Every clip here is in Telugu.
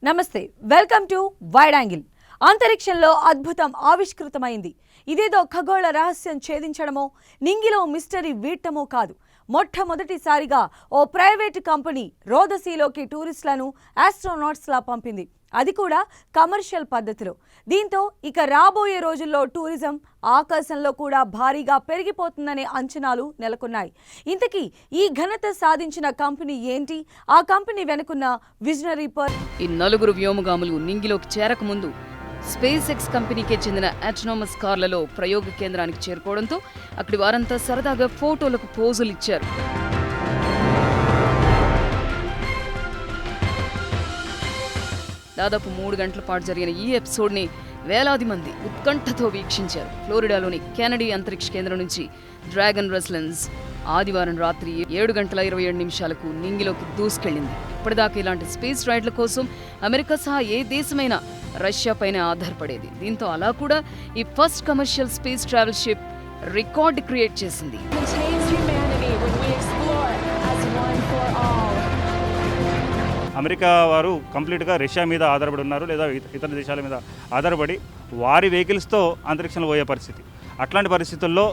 నమస్తే, వెల్కమ్ టు వైడ్ యాంగిల్. అంతరిక్షంలో అద్భుతం ఆవిష్కృతమైంది. ఇదేదో ఖగోళ రహస్యం ఛేదించడమో, నింగిలో మిస్టరీ వీడటమో కాదు. మొట్టమొదటిసారిగా ఓ ప్రైవేటు కంపెనీ రోదసీలోకి టూరిస్టులను ఆస్ట్రోనాట్స్లా పంపింది. అది కూడా కమర్షియల్ పద్ధతిలో. దీంతో ఇక రాబోయే రోజుల్లో టూరిజం ఆకాశంలో కూడా భారీగా పెరిగిపోతుందనే అంచనాలు నెలకొన్నాయి. ఇంతకీ ఈ ఘనత సాధించిన కంపెనీ ఏంటి? ఆ కంపెనీ వెనుకున్న విజనరీ ఈ నలుగురు వ్యోమగాములు నింగిలోకి చేరకముందు స్పేస్ ఎక్స్ కంపెనీకే చెందిన ఆటోనమస్ కార్లలో ప్రయోగ కేంద్రానికి చేరుకోవడంతో అక్కడి వారంతా సరదాగా ఫోటోలకు పోజులు ఇచ్చారు. దాదాపు 3 గంటల పాటు జరిగిన ఈ ఎపిసోడ్ని వేలాది మంది ఉత్కంఠతో వీక్షించారు. ఫ్లోరిడాలోని కెనడీ అంతరిక్ష కేంద్రం నుంచి డ్రాగన్ రెస్లెన్స్ ఆదివారం రాత్రి 7:27 నింగిలోకి దూసుకెళ్లింది. ఇప్పటిదాకా ఇలాంటి స్పేస్ రైడ్ల కోసం అమెరికా సహా ఏ దేశమైనా రష్యా పైన ఆధారపడేది. దీంతో అలా కూడా ఈ first commercial space travel ship record create చేసింది. అమెరికా వారు కంప్లీట్గా రష్యా మీద ఆధారపడి ఉన్నారు, లేదా ఇతర దేశాల మీద ఆధారపడి వారి వెహికల్స్తో అంతరిక్షంలో పోయే పరిస్థితి. అట్లాంటి పరిస్థితుల్లో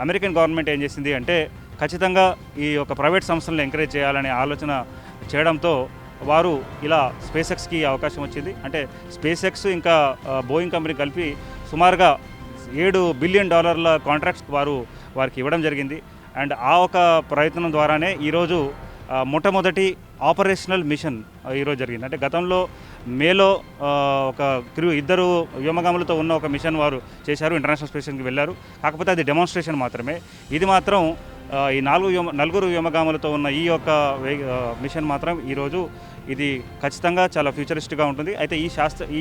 అమెరికన్ గవర్నమెంట్ ఏం చేసింది అంటే ఖచ్చితంగా ఈ యొక్క ప్రైవేట్ సంస్థలను ఎంకరేజ్ చేయాలనే ఆలోచన చేయడంతో వారు ఇలా స్పేస్ ఎక్స్కి అవకాశం వచ్చింది. అంటే స్పేస్ ఎక్స్ ఇంకా బోయింగ్ కంపెనీ కలిపి సుమారుగా $7 బిలియన్ కాంట్రాక్ట్స్ వారికి ఇవ్వడం జరిగింది. అండ్ ఆ ఒక ప్రయత్నం ద్వారానే ఈరోజు మొట్టమొదటి ఆపరేషనల్ మిషన్ ఈరోజు జరిగింది. అంటే గతంలో మేలో ఒక ఇద్దరు వ్యోమగాములతో ఉన్న ఒక మిషన్ వారు చేశారు, ఇంటర్నేషనల్ స్టేషన్కి వెళ్ళారు. కాకపోతే అది డెమాన్స్ట్రేషన్ మాత్రమే. ఇది మాత్రం ఈ నలుగురు వ్యోమగాములతో ఉన్న ఈ యొక్క మిషన్ మాత్రం ఈరోజు ఇది ఖచ్చితంగా చాలా ఫ్యూచరిస్ట్గా ఉంటుంది. అయితే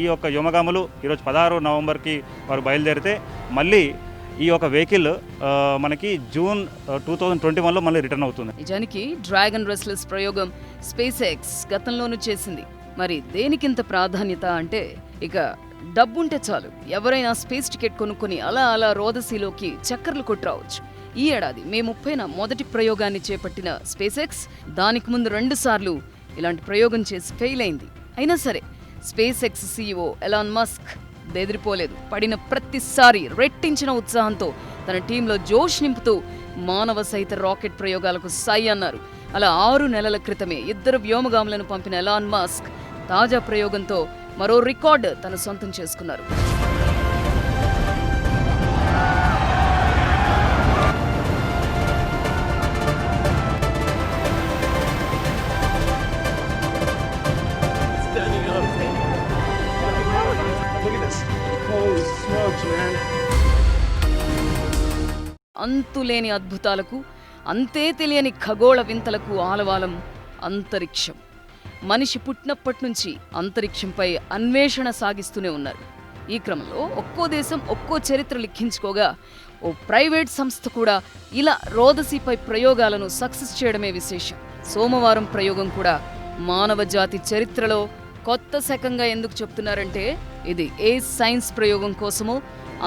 ఈ యొక్క వ్యోమగాములు ఈరోజు 16 నవంబర్కి వారు బయలుదేరితే మళ్ళీ ఈ యొక్క వెహికల్ మనకి జూన్ 2021లో మళ్ళీ రిటర్న్ అవుతుంది. నిజానికి డ్రాగన్ రెస్లెస్ ప్రయోగం స్పేస్ ఎక్స్ గతంలోనూ చేసింది. మరి దేనికింత ప్రాధాన్యత అంటే ఇక డబ్బుంటే చాలు, ఎవరైనా స్పేస్ టికెట్ కొనుక్కొని అలా రోదసీలోకి చక్కర్లు కొట్టిరావచ్చు. ఈ ఏడాది మే 30న మొదటి ప్రయోగాన్ని చేపట్టిన స్పేస్ ఎక్స్ దానికి ముందు 2 సార్లు ఇలాంటి ప్రయోగం చేసి ఫెయిల్ అయింది. అయినా సరే space X CEO Elon Musk బెదిరిపోలేదు. పడిన ప్రతిసారి రెట్టించిన ఉత్సాహంతో తన టీంలో జోష్ నింపుతూ మానవ సహిత రాకెట్ ప్రయోగాలకు సై అన్నారు. అలా 6 నెలల క్రితమే 2 వ్యోమగాములను పంపిన ఎలాన్ మస్క్ తాజా ప్రయోగంతో మరో రికార్డు తన సొంతం చేసుకున్నారు. అంతులేని అద్భుతాలకు, అంతే తెలియని ఖగోళ వింతలకు ఆలవాలం అంతరిక్షం. మనిషి పుట్టినప్పటి నుంచి అంతరిక్షంపై అన్వేషణ సాగిస్తూనే ఉన్నారు. ఈ క్రమంలో ఒక్కో దేశం ఒక్కో చరిత్ర లిఖించుకోగా ఓ ప్రైవేట్ సంస్థ కూడా ఇలా రోదసీపై ప్రయోగాలను సక్సెస్ చేయడమే విశేషం. సోమవారం ప్రయోగం కూడా మానవ జాతి చరిత్రలో కొత్త శకంగా ఎందుకు చెప్తున్నారంటే ఇది ఏ సైన్స్ ప్రయోగం కోసమో,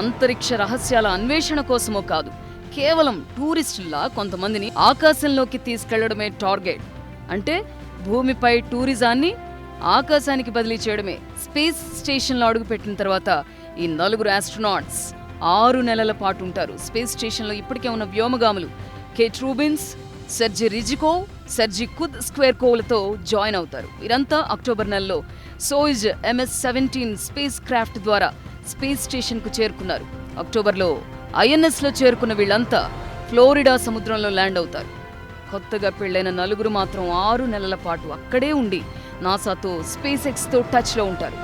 అంతరిక్ష రహస్యాల అన్వేషణ కోసమో కాదు. కేవలం టూరిస్టుల్లా కొంతమందిని ఆకాశంలోకి తీసుకెళ్లడమే టార్గెట్. అంటే భూమిపై టూరిజాన్ని ఆకాశానికి బదిలీ చేయడమే. స్పేస్ స్టేషన్లో అడుగుపెట్టిన తర్వాత ఈ 4 ఆస్ట్రోనాట్స్ 6 నెలల పాటు ఉంటారు. స్పేస్ స్టేషన్లో ఇప్పటికే ఉన్న వ్యోమగాములు Kate Rubins, Sergei Ryzhikov, Sergei Kud స్క్వేర్కోవ్లతో జాయిన్ అవుతారు. వీరంతా అక్టోబర్ నెలలో సోయిజ్ MS-17 స్పేస్ క్రాఫ్ట్ ద్వారా స్పేస్ స్టేషన్కు చేరుకున్నారు. అక్టోబర్లో INSలో చేరుకున్న వీళ్లంతా ఫ్లోరిడా సముద్రంలో ల్యాండ్ అవుతారు. కొత్తగా పెళ్లైన 4 మాత్రం 6 నెలల పాటు అక్కడే ఉండి నాసాతో స్పేస్ ఎక్స్తో టచ్లో ఉంటారు.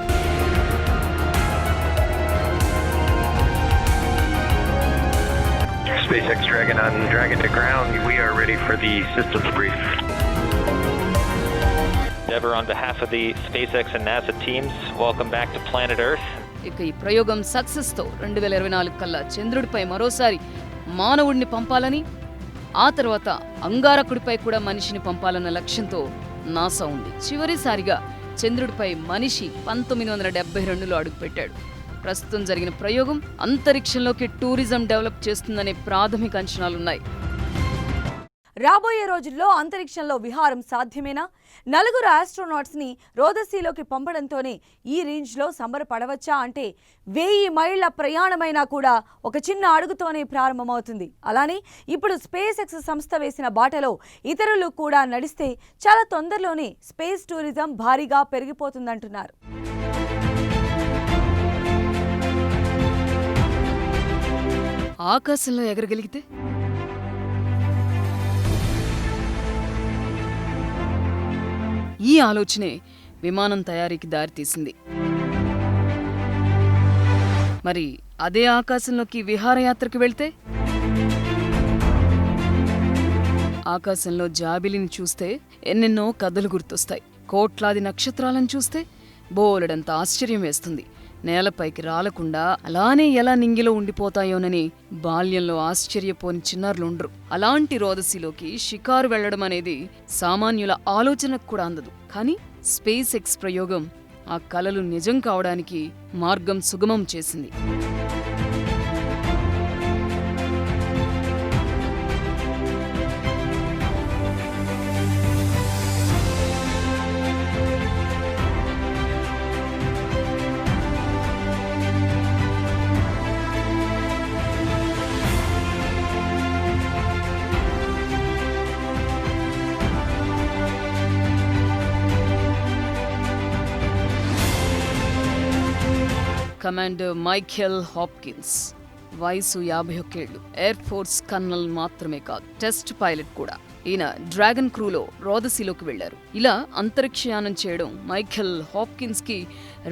SpaceX Dragon on Dragon to ground. We are ready for the systems brief. Endeavour on behalf of the SpaceX and NASA teams, welcome back to planet Earth. ఇక ఈ ప్రయోగం సక్సెస్తో 2024 కల్లా చంద్రుడిపై మరోసారి మానవుడిని పంపాలని, ఆ తర్వాత అంగారకుడిపై కూడా మనిషిని పంపాలన్న లక్ష్యంతో నాసా ఉంది. చివరిసారిగా చంద్రుడిపై మనిషి 1972లో అడుగుపెట్టాడు. ప్రస్తుతం జరిగిన ప్రయోగం అంతరిక్షంలోకి టూరిజం డెవలప్ చేస్తుందనే ప్రాథమిక అంచనాలున్నాయి. రాబోయే రోజుల్లో అంతరిక్షంలో విహారం సాధ్యమేనా? 4 ఆస్ట్రోనాట్స్ని రోదసీలోకి పంపడంతోనే ఈ రేంజ్లో సంబరపడవచ్చా అంటే 1000 మైళ్ళ ప్రయాణమైనా కూడా ఒక చిన్న అడుగుతోనే ప్రారంభమవుతుంది. అలానే ఇప్పుడు స్పేస్ ఎక్స్ సంస్థ వేసిన బాటలో ఇతరులు కూడా నడిస్తే చాలా తొందరలోనే స్పేస్ టూరిజం భారీగా పెరిగిపోతుందంటున్నారు. ఆకాశంలో ఎగరగలిగితే ఈ ఆలోచనే విమానం తయారీకి దారితీసింది. మరి అదే ఆకాశంలోకి విహారయాత్రకు వెళ్తే ఆకాశంలో జాబిలిని చూస్తే ఎన్నెన్నో కథలు గుర్తొస్తాయి. కోట్లాది నక్షత్రాలను చూస్తే బోలెడంత ఆశ్చర్యం వేస్తుంది. నేలపైకి రాలకుండా అలానే ఎలా నింగిలో ఉండిపోతాయోనని బాల్యంలో ఆశ్చర్యపోని చిన్నారులుండ్రు. అలాంటి రోదసీలోకి షికారు వెళ్లడం అనేది సామాన్యుల ఆలోచనకు కూడా అందదు. కానీ స్పేస్ ఎక్స్ ప్రయోగం ఆ కలలు నిజం కావడానికి మార్గం సుగమం చేసింది. కమాండర్ మైఖేల్ హాప్కిన్స్ వయసు 51 ఏళ్లు. ఎయిర్ ఫోర్స్ కర్నల్ మాత్రమే కాదు, టెస్ట్ పైలట్ కూడా. ఈయన డ్రాగన్ క్రూలో రోదసీలోకి వెళ్లారు. ఇలా అంతరిక్షయానం చేయడం మైఖేల్ హాప్కిన్స్ కి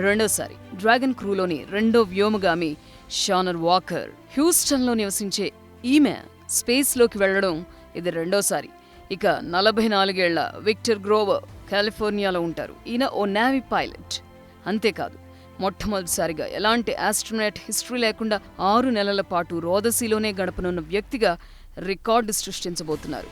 రెండోసారి. డ్రాగన్ క్రూలోని రెండో వ్యోమగామి షానర్ వాకర్ హ్యూస్టన్లో నివసించే ఈమె స్పేస్లోకి వెళ్లడం ఇది రెండోసారి. ఇక 44 ఏళ్ల విక్టర్ గ్రోవర్ కాలిఫోర్నియాలో ఉంటారు. ఈయన ఓ నేవీ పైలట్. అంతేకాదు, మొట్టమొదటిసారిగా ఎలాంటి ఆస్ట్రోనాట్ హిస్టరీ లేకుండా 6 నెలల పాటు రోదసీలోనే గడపనున్న వ్యక్తిగా రికార్డు సృష్టించబోతున్నారు.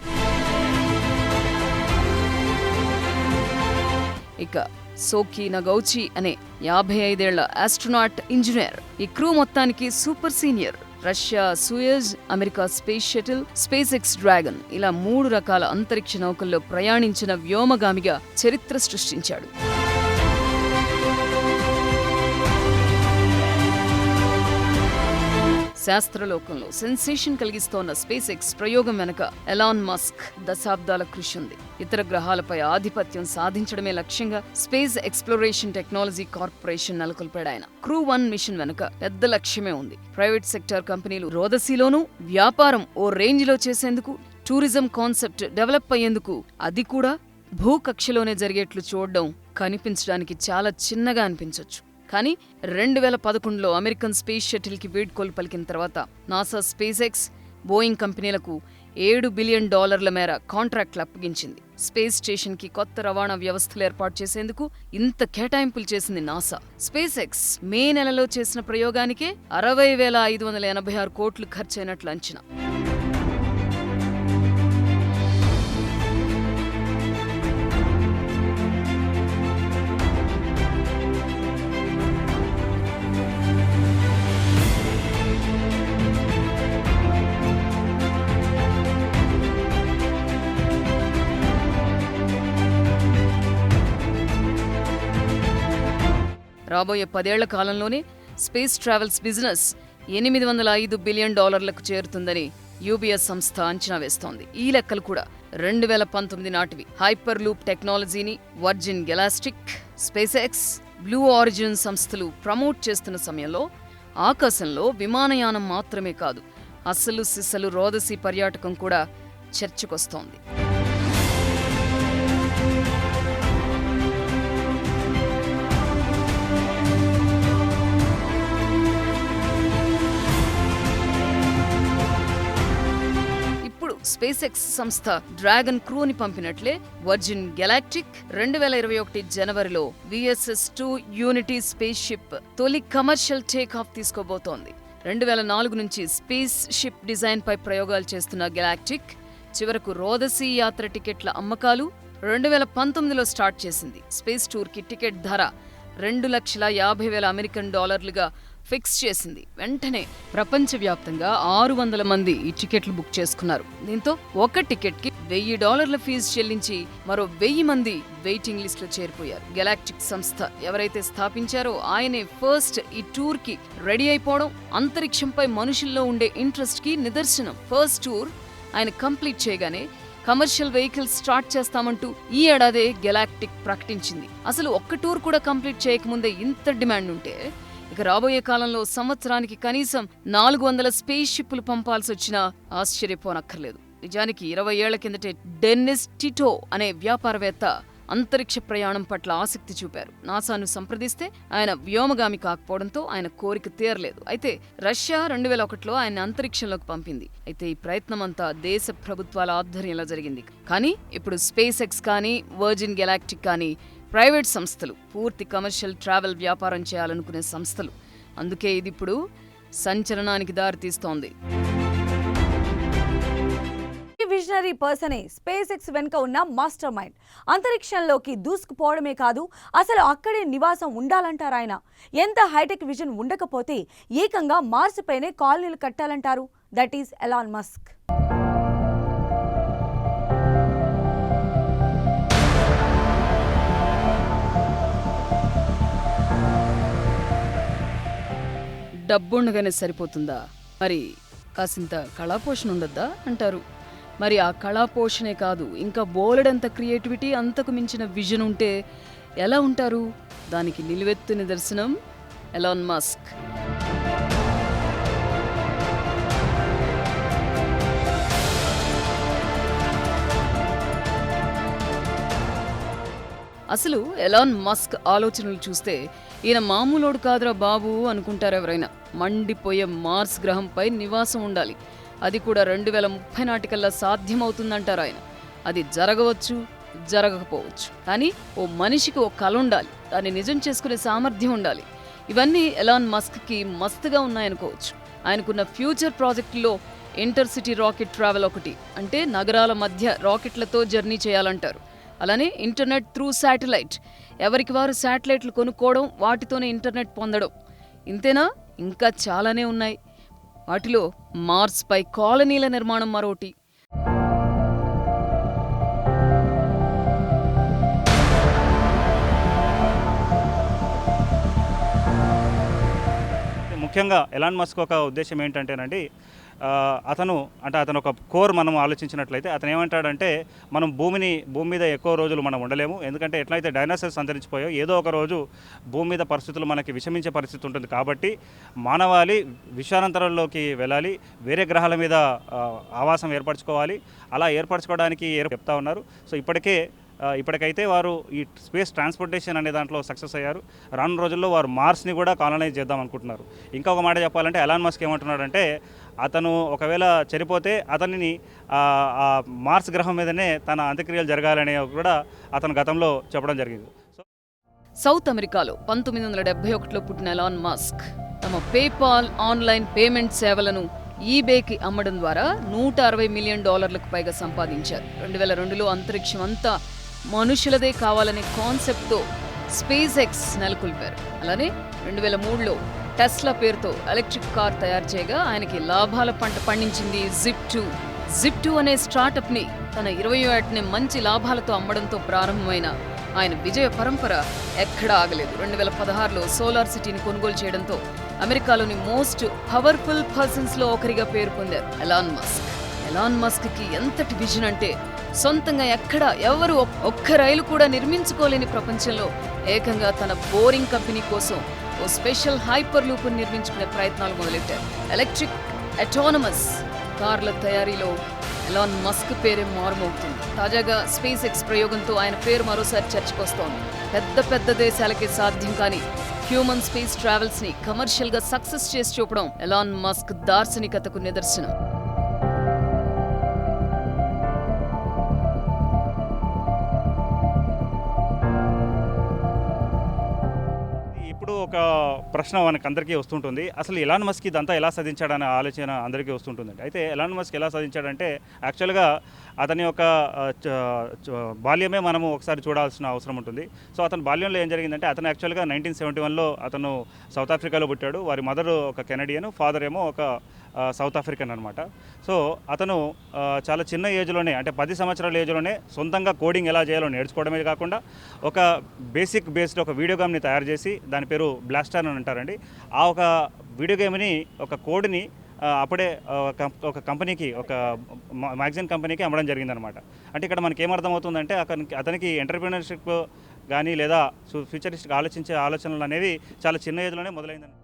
ఇక సోకీ నగౌచి అనే 55 ఏళ్ల ఆస్ట్రోనాట్ ఇంజనీర్. ఈ క్రూ మొత్తానికి super senior. Russia Suez, America space shuttle, space X dragon ఇలా 3 రకాల అంతరిక్ష నౌకల్లో ప్రయాణించిన వ్యోమగామిగా చరిత్ర సృష్టించాడు. శాస్త్రలోకంలో సెన్సేషన్ కలిగిస్తోన్న స్పేస్ ఎక్స్ ప్రయోగం వెనక ఎలాన్ మస్క్ దశాబ్దాల కృషి ఉంది. ఇతర గ్రహాలపై ఆధిపత్యం సాధించడమే లక్ష్యంగా స్పేస్ ఎక్స్ప్లోరేషన్ టెక్నాలజీ కార్పొరేషన్ నెలకొల్పాడు ఆయన. క్రూ 1 మిషన్ వెనుక పెద్ద లక్ష్యమే ఉంది. ప్రైవేట్ సెక్టార్ కంపెనీలు రోదసీలోనూ వ్యాపారం ఓ రేంజ్ లో చేసేందుకు, టూరిజం కాన్సెప్ట్ డెవలప్ అయ్యేందుకు, అది కూడా భూకక్షలోనే జరిగేట్లు చూడడం కనిపించడానికి చాలా చిన్నగా అనిపించొచ్చు. కానీ 2011లో అమెరికన్ స్పేస్ షటిల్కి వీడ్కోలు పలికిన తర్వాత నాసా స్పేస్ ఎక్స్, బోయింగ్ కంపెనీలకు $7 బిలియన్ మేర కాంట్రాక్ట్లు అప్పగించింది. స్పేస్ స్టేషన్కి కొత్త రవాణా వ్యవస్థలు ఏర్పాటు చేసేందుకు ఇంత కేటాయింపులు చేసింది నాసా. స్పేస్ ఎక్స్ మే నెలలో చేసిన ప్రయోగానికే 60,586 కోట్లు ఖర్చయినట్లు అంచనా. రాబోయే 10 ఏళ్ల కాలంలోనే స్పేస్ ట్రావెల్స్ బిజినెస్ $805 బిలియన్ చేరుతుందని యూబీఎస్ సంస్థ అంచనా వేస్తోంది. ఈ లెక్కలు కూడా 2019 నాటివి. హైపర్ లూప్ టెక్నాలజీని Virgin Galactic, space X, Blue Origin సంస్థలు ప్రమోట్ చేస్తున్న సమయంలో ఆకాశంలో విమానయానం మాత్రమే కాదు, అసలు సిసలు రోదసీ పర్యాటకం కూడా చర్చకొస్తోంది. స్పేస్ ఎక్స్ సంస్థ డ్రాగన్ క్రూని పంపినట్లే వర్జిన్ గెలాక్టిక్ 2021 జనవరిలో VSS-2 యూనిటీ స్పేస్ షిప్ తొలి కమర్షియల్ టేక్ ఆఫ్ తీసుకోబోతోంది. 2004 నుంచి స్పేస్ షిప్ డిజైన్ పై ప్రయోగాలు చేస్తున్న గెలాక్టిక్ చివరకు రోదసీ యాత్ర టికెట్ల అమ్మకాలు 2019లో స్టార్ట్ చేసింది. స్పేస్ టూర్కి టికెట్ ధర $2,50,000 అమెరికన్ డాలర్లుగా ఫిక్స్ చేసింది. వెంటనే ప్రపంచవ్యాప్తంగా 600 మంది ఈ టికెట్లు బుక్ చేసుకున్నారు. దీంతో ఒక టికెట్కి $1,000 ఫీజు చెల్లించి మరో 1000 మంది వెయిటింగ్ లిస్టులో చేరిపోయారు. గెలాక్టిక్ సంస్థ ఎవరైతే స్థాపించారో ఆయనే ఫస్ట్ ఈ టూర్ కి రెడీ అయిపోవడం అంతరిక్షంపై మనుషుల్లో ఉండే ఇంట్రెస్ట్ కి నిదర్శనం. ఫస్ట్ టూర్ ఆయన కంప్లీట్ చేయగానే కమర్షియల్ వెహికల్స్ స్టార్ట్ చేస్తామంటూ ఈ ఏడాదే గెలాక్టిక్ ప్రకటించింది. అసలు ఒక్క టూర్ కూడా కంప్లీట్ చేయకముందే ఇంత డిమాండ్ ఉంటే ఇక రాబోయే కాలంలో సంవత్సరానికి కనీసం 400 స్పేస్ షిప్లు పంపాల్సి వచ్చినా ఆశ్చర్యపోనక్కర్లేదు. నిజానికి 20 ఏళ్ల కిందటే డెన్నిస్ టిటో అనే వ్యాపారవేత్త అంతరిక్ష ప్రయాణం పట్ల ఆసక్తి చూపారు. నాసాను సంప్రదిస్తే ఆయన వ్యోమగామి కాకపోవడంతో ఆయన కోరిక తీరలేదు. అయితే రష్యా 2001లో ఆయన అంతరిక్షంలోకి పంపింది. అయితే ఈ ప్రయత్నం అంతా దేశ ప్రభుత్వాల ఆధ్వర్యంలో జరిగింది. కానీ ఇప్పుడు స్పేస్ ఎక్స్ కానీ వర్జిన్ గెలాక్టిక్ కానీ ప్రైవేట్ సంస్థలు, పూర్తి కమర్షియల్ ట్రావెల్ వ్యాపారం చేయాలనుకునే సంస్థలు. అందుకే ఇది ఇప్పుడు సంచలనానికి దారితీస్తోంది. ఈ విజనరీ పర్సనే స్పేస్ ఎక్స్ వెనుక ఉన్న మాస్టర్ మైండ్. అంతరిక్షంలోకి దూసుకుపోవడమే కాదు, అసలు అక్కడే నివాసం ఉండాలంటారు ఆయన. ఎంత హైటెక్ విజన్ ఉండకపోతే ఏకంగా మార్స్ పైనే కాలనీలు కట్టాలంటారు. That is Elon Musk. డబ్బుండగానే సరిపోతుందా? మరి కాసింత కళాపోషణ ఉండద్దా అంటారు. మరి ఆ కళాపోషణే కాదు, ఇంకా బోలెడంత క్రియేటివిటీ, అంతకు మించిన విజన్ ఉంటే ఎలా ఉంటారు? దానికి నిలువెత్తు నిదర్శనం ఎలాన్ మస్క్. అసలు ఎలాన్ మస్క్ ఆలోచనలు చూస్తే ఈయన మామూలోడు కాదురా బాబు అనుకుంటారు ఎవరైనా. మండిపోయే మార్స్ గ్రహంపై నివాసం ఉండాలి, అది కూడా 2030 నాటికల్లా సాధ్యమవుతుందంటారు ఆయన. అది జరగవచ్చు, జరగకపోవచ్చు, కానీ ఓ మనిషికి ఓ కల ఉండాలి, దాన్ని నిజం చేసుకునే సామర్థ్యం ఉండాలి. ఇవన్నీ ఎలాన్ మస్క్కి మస్తుగా ఉన్నాయనుకోవచ్చు. ఆయనకున్న ఫ్యూచర్ ప్రాజెక్టులో ఇంటర్సిటీ రాకెట్ ట్రావెల్ ఒకటి. అంటే నగరాల మధ్య రాకెట్లతో జర్నీ చేయాలంటారు. అలానే ఇంటర్నెట్ త్రూ శాటిలైట్, ఎవరికి వారు శాటిలైట్లు కొనుక్కోవడం, వాటితోనే ఇంటర్నెట్ పొందడం. ఇంతేనా? ఇంకా చాలానే ఉన్నాయి. వాటిలో మార్స్ పై కాలనీల నిర్మాణం మరోటి. ముఖ్యంగా ఎలాన్ మస్క్ ఒక ఉద్దేశం ఏంటంటేనండి, అతను ఒక కోర్ మనం ఆలోచించినట్లయితే అతను ఏమంటాడంటే, మనం భూమి మీద ఎక్కువ రోజులు మనం ఉండలేము. ఎందుకంటే ఎట్లయితే డైనోసార్స్ అంతరించిపోయో ఏదో ఒక రోజు భూమి మీద పరిస్థితులు మనకి విషమించే పరిస్థితి ఉంటుంది. కాబట్టి మానవాళి విశ్వానంతరంలోకి వెళ్ళాలి, వేరే గ్రహాల మీద ఆవాసం ఏర్పరచుకోవాలి. అలా ఏర్పరచుకోవడానికి చెప్తా ఉన్నారు. సో ఇప్పటికైతే వారు ఈ స్పేస్ ట్రాన్స్పోర్టేషన్ అనే దాంట్లో సక్సెస్ అయ్యారు. రానున్న రోజుల్లో వారు మార్స్ని కూడా కాలనైజ్ చేద్దాం అనుకుంటున్నారు. ఇంకొక మాట చెప్పాలంటే ఎలాన్ మస్క్ ఏమంటున్నాడంటే, అతను ఒకవేళ చనిపోతే అతనిని మార్స్ గ్రహం మీదనే తన అంత్యక్రియలు జరగాలనే కూడా అతను గతంలో చెప్పడం జరిగింది. సౌత్ అమెరికాలో 1971లో పుట్టిన ఎలాన్ మస్క్ తమ పేపాల్ ఆన్లైన్ పేమెంట్ సేవలను ఈబేకి అమ్మడం ద్వారా $160 మిలియన్ పైగా సంపాదించారు. 2002లో అంతరిక్షం అంతా మనుషులదే కావాలనే కాన్సెప్ట్తో స్పేస్ ఎక్స్ నెలకొల్పారు. అలానే 2003లో టెస్లా పేరుతో ఎలక్ట్రిక్ కార్ తయారు చేయగా ఆయనకి లాభాల పంట పండించింది జిప్2 అనే స్టార్టప్ని తన 20వ ఏటనే మంచి లాభాలతో అమ్మడంతో ప్రారంభమైన ఆయన విజయ పరంపర ఎక్కడా ఆగలేదు. 2016లో సోలార్ సిటీని కొనుగోలు చేయడంతో అమెరికాలోని మోస్ట్ పవర్ఫుల్ పర్సన్స్లో ఒకరిగా పేరు పొందారు ఎలాన్ మస్క్కి ఎంతటి విజన్ అంటే, సొంతంగా ఎక్కడా ఎవరు ఒక్క రైలు కూడా నిర్మించుకోలేని ప్రపంచంలో ఏకంగా తన బోరింగ్ కంపెనీ కోసం ఓ స్పెషల్ హైపర్ లూప్ నిర్మించుకునే ప్రయత్నాలు మొదలెట్టారు. ఎలక్ట్రిక్ అటానమస్ కార్ల తయారీలో ఎలాన్ మస్క్ పేరే మారుమవుతుంది. తాజాగా స్పేస్ ఎక్స్ ప్రయోగంతో ఆయన పేరు మరోసారి చర్చకొస్తోంది. పెద్ద దేశాలకే సాధ్యం కాని హ్యూమన్ స్పేస్ ట్రావెల్స్ ని కమర్షియల్ గా సక్సెస్ చేసి చూపడం ఎలాన్ మస్క్ దార్శనికతకు నిదర్శనం. ఇప్పుడు ఒక ప్రశ్న మనకు అందరికీ వస్తుంటుంది, అసలు ఎలాన్ మస్క్ ఇదంతా ఎలా సాధించాడనే ఆలోచన అందరికీ వస్తుంటుందండి. అయితే ఎలాన్ మస్క్ ఎలా సాధించాడంటే, యాక్చువల్గా అతని యొక్క బాల్యమే మనము ఒకసారి చూడాల్సిన అవసరం ఉంటుంది. సో అతని బాల్యంలో ఏం జరిగిందంటే, అతను యాక్చువల్గా 1971లో అతను సౌత్ ఆఫ్రికాలో పుట్టాడు. వారి మదర్ ఒక కెనడియన్, ఫాదర్ ఏమో ఒక సౌత్ ఆఫ్రికన్ అనమాట. సో అతను చాలా చిన్న ఏజ్లోనే, అంటే 10 సంవత్సరాల ఏజ్లోనే సొంతంగా కోడింగ్ ఎలా చేయాలో నేర్చుకోవడమే కాకుండా ఒక బేస్డ్ ఒక వీడియో గేమ్ని తయారు చేసి, దాని పేరు బ్లాస్టర్ అని అంటారండి. ఆ ఒక వీడియో గేమ్ని, ఒక కోడ్ని అప్పుడే ఒక కంపెనీకి, ఒక మ్యాగజైన్ కంపెనీకి అమ్మడం జరిగిందనమాట. అంటే ఇక్కడ మనకి ఏమర్థమవుతుందంటే అతనికి ఎంటర్‌ప్రెన్యూర్‌షిప్ కానీ లేదా ఫ్యూచరిస్టిక్ ఆలోచించే ఆలోచనలు అనేవి చాలా చిన్న ఏజ్లోనే మొదలైందని.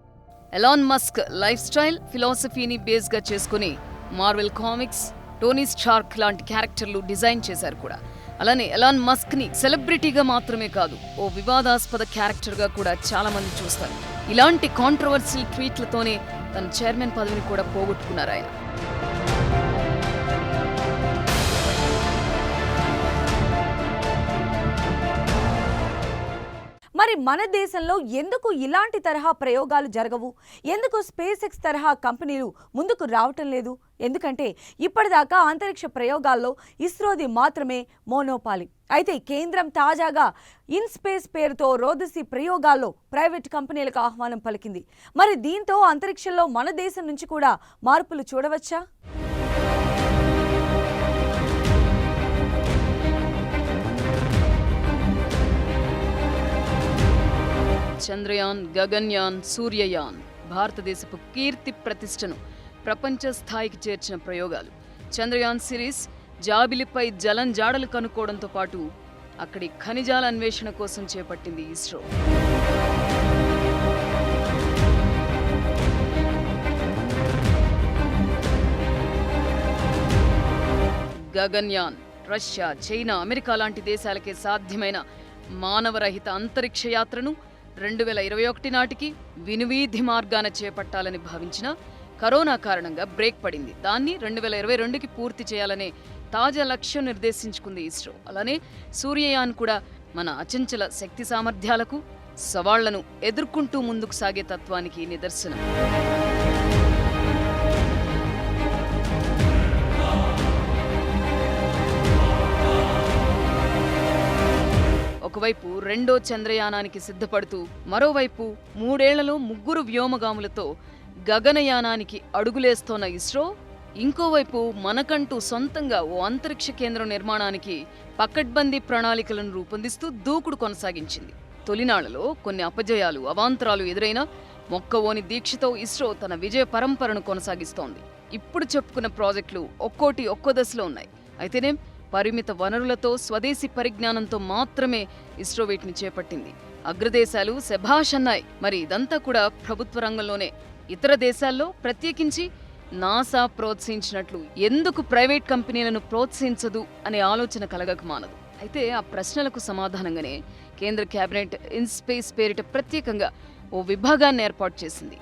ఎలాన్ మస్క్ లైఫ్ స్టైల్ ఫిలాసఫీని బేస్గా చేసుకుని మార్వెల్ కామిక్స్, టోనీ స్టార్క్ లాంటి క్యారెక్టర్లు డిజైన్ చేశారు కూడా. అలానే ఎలాన్ మస్క్ని సెలబ్రిటీగా మాత్రమే కాదు, ఓ వివాదాస్పద క్యారెక్టర్గా కూడా చాలా మంది చూస్తారు. ఇలాంటి కాంట్రవర్షియల్ ట్వీట్లతోనే తన చైర్మన్ పదవిని కూడా పోగొట్టుకున్నారు ఆయన. మరి మన దేశంలో ఎందుకు ఇలాంటి తరహా ప్రయోగాలు జరగవు? ఎందుకు స్పేస్ ఎక్స్ తరహా కంపెనీలు ముందుకు రావటం లేదు? ఎందుకంటే ఇప్పటిదాకా అంతరిక్ష ప్రయోగాల్లో ఇస్రోది మాత్రమే మోనోపాలి. అయితే కేంద్రం తాజాగా ఇన్ స్పేస్ పేరుతో రోదసి ప్రయోగాల్లో ప్రైవేట్ కంపెనీలకు ఆహ్వానం పలికింది. మరి దీంతో అంతరిక్షంలో మన దేశం నుంచి కూడా మార్పులు చూడవచ్చా? చంద్రయాన్, గగన్యాన్, సూర్యయాన్ భారతదేశపు కీర్తి ప్రతిష్టను ప్రపంచ స్థాయికి చేర్చిన ప్రయోగాలు. చంద్రయాన్ సిరీస్ జాబిలిపై జలంజాడలు కనుక్కోవడంతో పాటు అక్కడి ఖనిజాల అన్వేషణ కోసం చేపట్టింది ISRO. Gaganyaan Russia, China, America లాంటి దేశాలకే సాధ్యమైన మానవరహిత అంతరిక్ష యాత్రను 2021 నాటికి వినువీధి మార్గాన చేపట్టాలని భావించిన కరోనా కారణంగా బ్రేక్ పడింది. దాన్ని 2022కి పూర్తి చేయాలనే తాజా లక్ష్యం నిర్దేశించుకుంది ఇస్రో. అలానే సూర్యయాన్ కూడా మన అచంచల శక్తి సామర్థ్యాలకు, సవాళ్లను ఎదుర్కొంటూ ముందుకు సాగే తత్వానికి నిదర్శనం. ఒకవైపు రెండో చంద్రయానానికి సిద్ధపడుతూ, మరోవైపు 3 ఏళ్లలో 3 వ్యోమగాములతో గగనయానానికి అడుగులేస్తోన్న ఇస్రో, ఇంకోవైపు మనకంటూ సొంతంగా ఓ అంతరిక్ష కేంద్రం నిర్మాణానికి పకడ్బందీ ప్రణాళికలను రూపొందిస్తూ దూకుడు కొనసాగించింది. తొలినాళ్లలో కొన్ని అపజయాలు, అవాంతరాలు ఎదురైనా మొక్కవోని దీక్షతో ఇస్రో తన విజయ పరంపరను కొనసాగిస్తోంది. ఇప్పుడు చెప్పుకున్న ప్రాజెక్టులు ఒక్కోటి ఒక్కో దశలో ఉన్నాయి. అయితేనే పరిమిత వనరులతో, స్వదేశీ పరిజ్ఞానంతో మాత్రమే ఇస్రో వీటిని చేపట్టింది. అగ్రదేశాలు శభాష్ అన్నాయి. మరి ఇదంతా కూడా ప్రభుత్వ రంగంలోనే. ఇతర దేశాల్లో, ప్రత్యేకించి నాసా ప్రోత్సహించినట్లు ఎందుకు ప్రైవేట్ కంపెనీలను ప్రోత్సహించదు అనే ఆలోచన కలగక మానదు. అయితే ఆ ప్రశ్నలకు సమాధానంగానే కేంద్ర కేబినెట్ ఇన్ స్పేస్ పేరిట ప్రత్యేకంగా ఓ విభాగాన్ని ఏర్పాటు చేసింది.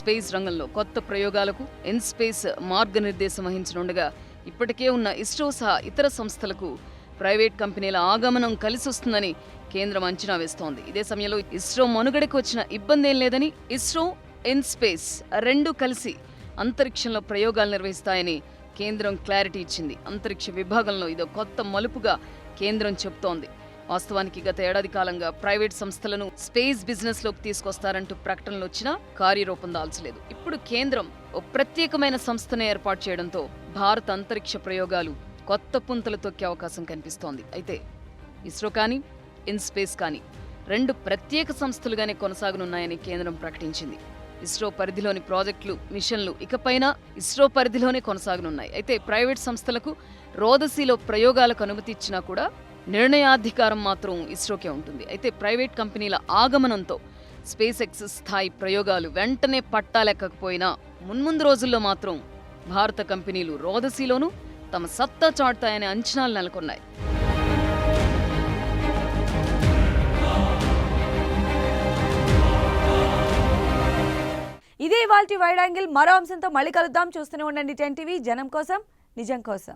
స్పేస్ రంగంలో కొత్త ప్రయోగాలకు ఇన్ స్పేస్ మార్గనిర్దేశం వహించనుండగా, ఇప్పటికే ఉన్న ఇస్రో సహా ఇతర సంస్థలకు ప్రైవేట్ కంపెనీల ఆగమనం కలిసొస్తుందని కేంద్రం అంచనా వేస్తోంది. ఇదే సమయంలో ఇస్రో మనుగడకు వచ్చిన ఇబ్బంది ఏం లేదని, ఇస్రో, ఇన్ స్పేస్ రెండూ కలిసి అంతరిక్షంలో ప్రయోగాలు నిర్వహిస్తాయని కేంద్రం క్లారిటీ ఇచ్చింది. అంతరిక్ష విభాగంలో ఇదో కొత్త మలుపుగా కేంద్రం చెబుతోంది. వాస్తవానికి గత ఏడాది కాలంగా ప్రైవేట్ సంస్థలను స్పేస్ బిజినెస్ లోకి తీసుకొస్తారంటూ ప్రకటనలు వచ్చినా కార్యరూపం దాల్చలేదు. ఇప్పుడు కేంద్రం ఓ ప్రత్యేకమైన సంస్థను ఏర్పాటు చేయడంతో భారత అంతరిక్ష ప్రయోగాలు కొత్త పుంతలు తొక్కే అవకాశం కనిపిస్తోంది. అయితే ఇస్రో కానీ, ఇన్ స్పేస్ కానీ రెండు ప్రత్యేక సంస్థలుగానే కొనసాగనున్నాయని కేంద్రం ప్రకటించింది. ఇస్రో పరిధిలోని ప్రాజెక్టులు, మిషన్లు ఇకపైన ఇస్రో పరిధిలోనే కొనసాగనున్నాయి. అయితే ప్రైవేట్ సంస్థలకు రోదసీలో ప్రయోగాలకు అనుమతి ఇచ్చినా కూడా నిర్ణయాధికారం మాత్రం ఇస్రోకే ఉంటుంది. అయితే ప్రైవేట్ కంపెనీల ఆగమనంతో స్పేస్ ఎక్స్ స్థాయి ప్రయోగాలు వెంటనే పట్టాలెక్కకపోయినా మున్ముందు రోజుల్లో మాత్రం భారత కంపెనీలు రోదసీలోనూ తమ సత్తా చాటుతాయనే అంచనాలు నెలకొన్నాయి. ఇదే ఇవాల్టి వైడ్ యాంగిల్. మరో అంశంతో మళ్ళీ కలుద్దాం. చూస్తూనే ఉండండి 10 టీవీ, జనం కోసం నిజం కోసం.